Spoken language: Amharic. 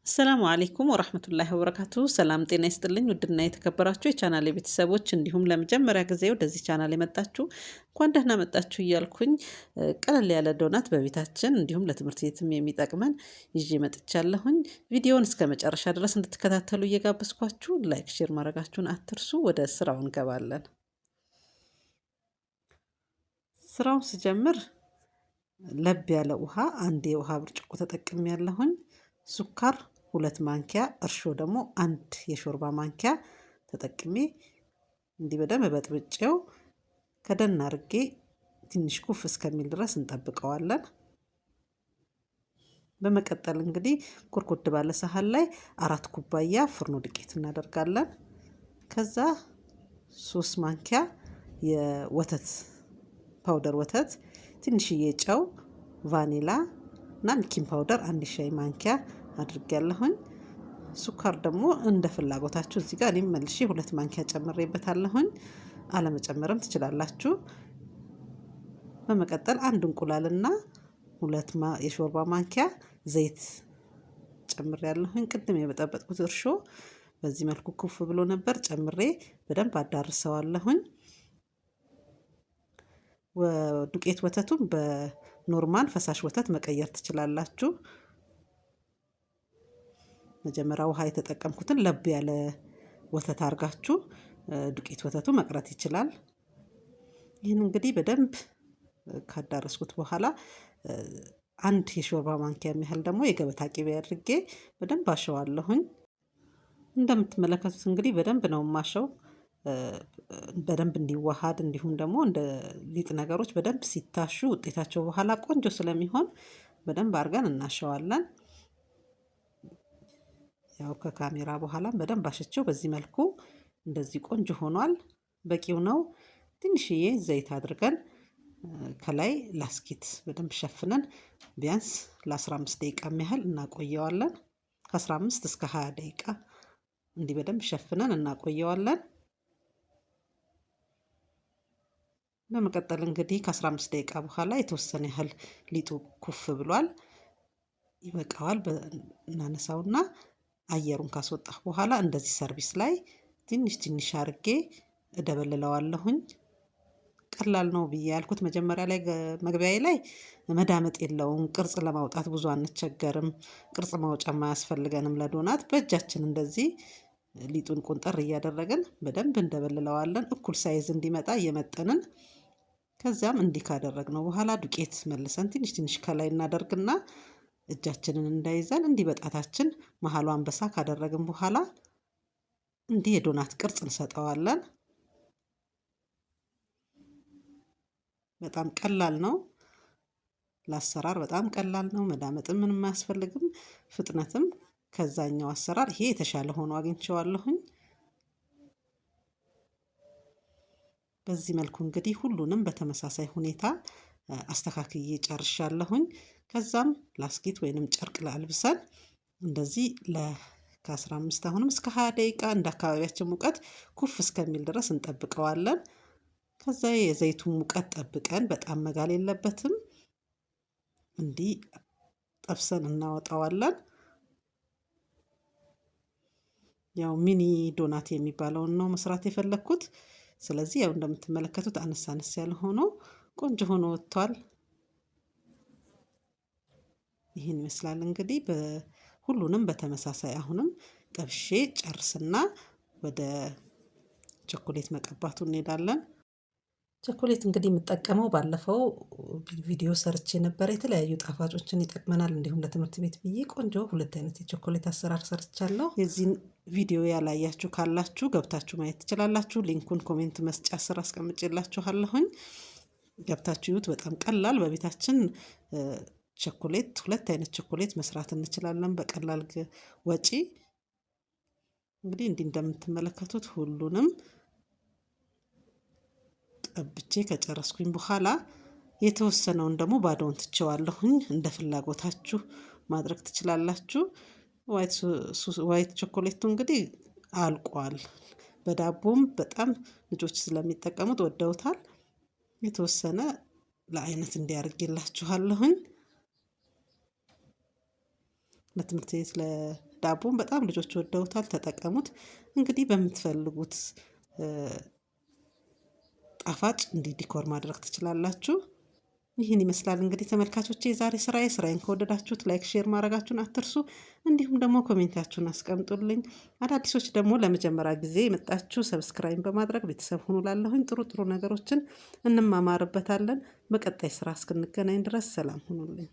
አሰላሙ አለይኩም ወራህመቱላሂ ወበረካቱ። ሰላም ጤና ይስጥልኝ። ውድና የተከበራችሁ የቻናል ቤተሰቦች እንዲሁም ለመጀመሪያ ጊዜ ወደዚህ ቻናል የመጣችሁ እንኳን ደህና መጣችሁ እያልኩኝ ቀለል ያለ ዶናት በቤታችን እንዲሁም ለትምህርት ቤትም የሚጠቅመን ይዤ መጥቻለሁኝ። ቪዲዮውን እስከ መጨረሻ ድረስ እንድትከታተሉ እየጋበዝኳችሁ ላይክ፣ ሼር ማድረጋችሁን አትርሱ። ወደ ስራው እንገባለን። ስራውን ስጀምር ለብ ያለ ውሃ አንድ የውሃ ብርጭቆ ተጠቅሜ ያለሁኝ፣ ሱካር 2 ማንኪያ፣ እርሾ ደግሞ 1 የሾርባ ማንኪያ ተጠቅሜ እንዲህ በደንብ በጥብጬው ከደን አድርጌ ትንሽ ኩፍ እስከሚል ድረስ እንጠብቀዋለን። በመቀጠል እንግዲህ ኩርኩድ ባለ ሳህን ላይ 4 ኩባያ ፍርኖ ዱቄት እናደርጋለን። ከዛ 3 ማንኪያ የወተት ፓውደር ወተት፣ ትንሽዬ ጨው፣ ቫኒላ እና ሚኪንግ ፓውደር 1 ሻይ ማንኪያ አድርጌያለሁኝ። ሱካር ደግሞ እንደ ፍላጎታችሁ እዚህ ጋር እኔም መልሼ 2 ማንኪያ ጨምሬበታለሁኝ። አለመጨመርም ትችላላችሁ። በመቀጠል 1 እንቁላልና 2 የሾርባ ማንኪያ ዘይት ጨምሬያለሁኝ። ቅድም የበጠበጥኩት እርሾ በዚህ መልኩ ኩፍ ብሎ ነበር፣ ጨምሬ በደንብ አዳርሰዋለሁኝ። ዱቄት ወተቱን በኖርማል ፈሳሽ ወተት መቀየር ትችላላችሁ። መጀመሪያ ውሃ የተጠቀምኩትን ለብ ያለ ወተት አድርጋችሁ ዱቄት ወተቱ መቅረት ይችላል። ይህን እንግዲህ በደንብ ካዳረስኩት በኋላ 1 የሾርባ ማንኪያ የሚያህል ደግሞ የገበታ ቅቤ አድርጌ በደንብ አሸዋለሁኝ። እንደምትመለከቱት እንግዲህ በደንብ ነው ማሸው፣ በደንብ እንዲዋሃድ እንዲሁም ደግሞ እንደ ሊጥ ነገሮች በደንብ ሲታሹ ውጤታቸው በኋላ ቆንጆ ስለሚሆን በደንብ አድርገን እናሸዋለን። ያው ከካሜራ በኋላም በደንብ አሸቸው በዚህ መልኩ እንደዚህ ቆንጆ ሆኗል። በቂው ነው። ትንሽዬ ዘይት አድርገን ከላይ ላስኪት በደንብ ሸፍነን ቢያንስ ለ15 ደቂቃ ያህል እናቆየዋለን። ከ15 እስከ 20 ደቂቃ እንዲህ በደንብ ሸፍነን እናቆየዋለን። በመቀጠል እንግዲህ ከ15 ደቂቃ በኋላ የተወሰነ ያህል ሊጡ ኩፍ ብሏል፣ ይበቃዋል። እናነሳውና አየሩን ካስወጣሁ በኋላ እንደዚህ ሰርቪስ ላይ ትንሽ ትንሽ አርጌ እደበልለዋለሁኝ። ቀላል ነው ብዬ ያልኩት መጀመሪያ ላይ መግቢያዬ ላይ መዳመጥ የለውም፣ ቅርጽ ለማውጣት ብዙ አንቸገርም፣ ቅርጽ ማውጫም አያስፈልገንም። ለዶናት በእጃችን እንደዚህ ሊጡን ቁንጠር እያደረግን በደንብ እንደበልለዋለን፣ እኩል ሳይዝ እንዲመጣ እየመጠንን። ከዛም እንዲህ ካደረግነው በኋላ ዱቄት መልሰን ትንሽ ትንሽ ከላይ እናደርግና እጃችንን እንዳይዘን እንዲህ በጣታችን መሃሉ አንበሳ ካደረግን በኋላ እንዲህ የዶናት ቅርጽ እንሰጠዋለን። በጣም ቀላል ነው፣ ለአሰራር በጣም ቀላል ነው። መዳመጥም ምንም አያስፈልግም። ፍጥነትም ከዛኛው አሰራር ይሄ የተሻለ ሆኖ አግኝቼዋለሁኝ። በዚህ መልኩ እንግዲህ ሁሉንም በተመሳሳይ ሁኔታ አስተካክዬ ጨርሻለሁኝ። ከዛም ላስኪት ወይንም ጨርቅ ላልብሰን እንደዚህ ከ15 አሁንም እስከ 20 ደቂቃ እንደ አካባቢያችን ሙቀት ኩፍ እስከሚል ድረስ እንጠብቀዋለን። ከዛ የዘይቱን ሙቀት ጠብቀን በጣም መጋል የለበትም፣ እንዲህ ጠብሰን እናወጣዋለን። ያው ሚኒ ዶናት የሚባለውን ነው መስራት የፈለኩት። ስለዚህ ያው እንደምትመለከቱት አነስ አነስ ያለ ሆኖ ቆንጆ ሆኖ ወጥቷል። ይህን ይመስላል እንግዲህ ሁሉንም በተመሳሳይ አሁንም ጠብሼ ጨርስና ወደ ቸኮሌት መቀባቱ እንሄዳለን። ቸኮሌት እንግዲህ የምጠቀመው ባለፈው ቪዲዮ ሰርቼ ነበር። የተለያዩ ጣፋጮችን ይጠቅመናል እንዲሁም ለትምህርት ቤት ብዬ ቆንጆ 2 አይነት የቸኮሌት አሰራር ሰርቻለሁ። የዚህን ቪዲዮ ያላያችሁ ካላችሁ ገብታችሁ ማየት ትችላላችሁ። ሊንኩን ኮሜንት መስጫ ስር አስቀምጬላችኋለሁኝ። ገብታችሁ ይዩት። በጣም ቀላል፣ በቤታችን ቸኮሌት 2 አይነት ቸኮሌት መስራት እንችላለን በቀላል ወጪ። እንግዲህ እንዲህ እንደምትመለከቱት ሁሉንም ቀብቼ ከጨረስኩኝ በኋላ የተወሰነውን ደግሞ ባዶውን ትቸዋለሁኝ። እንደ ፍላጎታችሁ ማድረግ ትችላላችሁ። ዋይት ቾኮሌቱ እንግዲህ አልቋል። በዳቦም በጣም ልጆች ስለሚጠቀሙት ወደውታል። የተወሰነ ለአይነት እንዲያርግላችኋለሁኝ። ለትምህርት ቤት ዳቦን በጣም ልጆች ወደውታል፣ ተጠቀሙት። እንግዲህ በምትፈልጉት ጣፋጭ እንዲህ ዲኮር ማድረግ ትችላላችሁ። ይህን ይመስላል እንግዲህ ተመልካቾቼ የዛሬ ስራዬ። ስራዬን ከወደዳችሁት ላይክ፣ ሼር ማድረጋችሁን አትርሱ። እንዲሁም ደግሞ ኮሜንታችሁን አስቀምጡልኝ። አዳዲሶች ደግሞ ለመጀመሪያ ጊዜ የመጣችሁ ሰብስክራይብ በማድረግ ቤተሰብ ሁኑ። ላለሁኝ ጥሩ ጥሩ ነገሮችን እንማማርበታለን። በቀጣይ ስራ እስክንገናኝ ድረስ ሰላም ሁኑልኝ።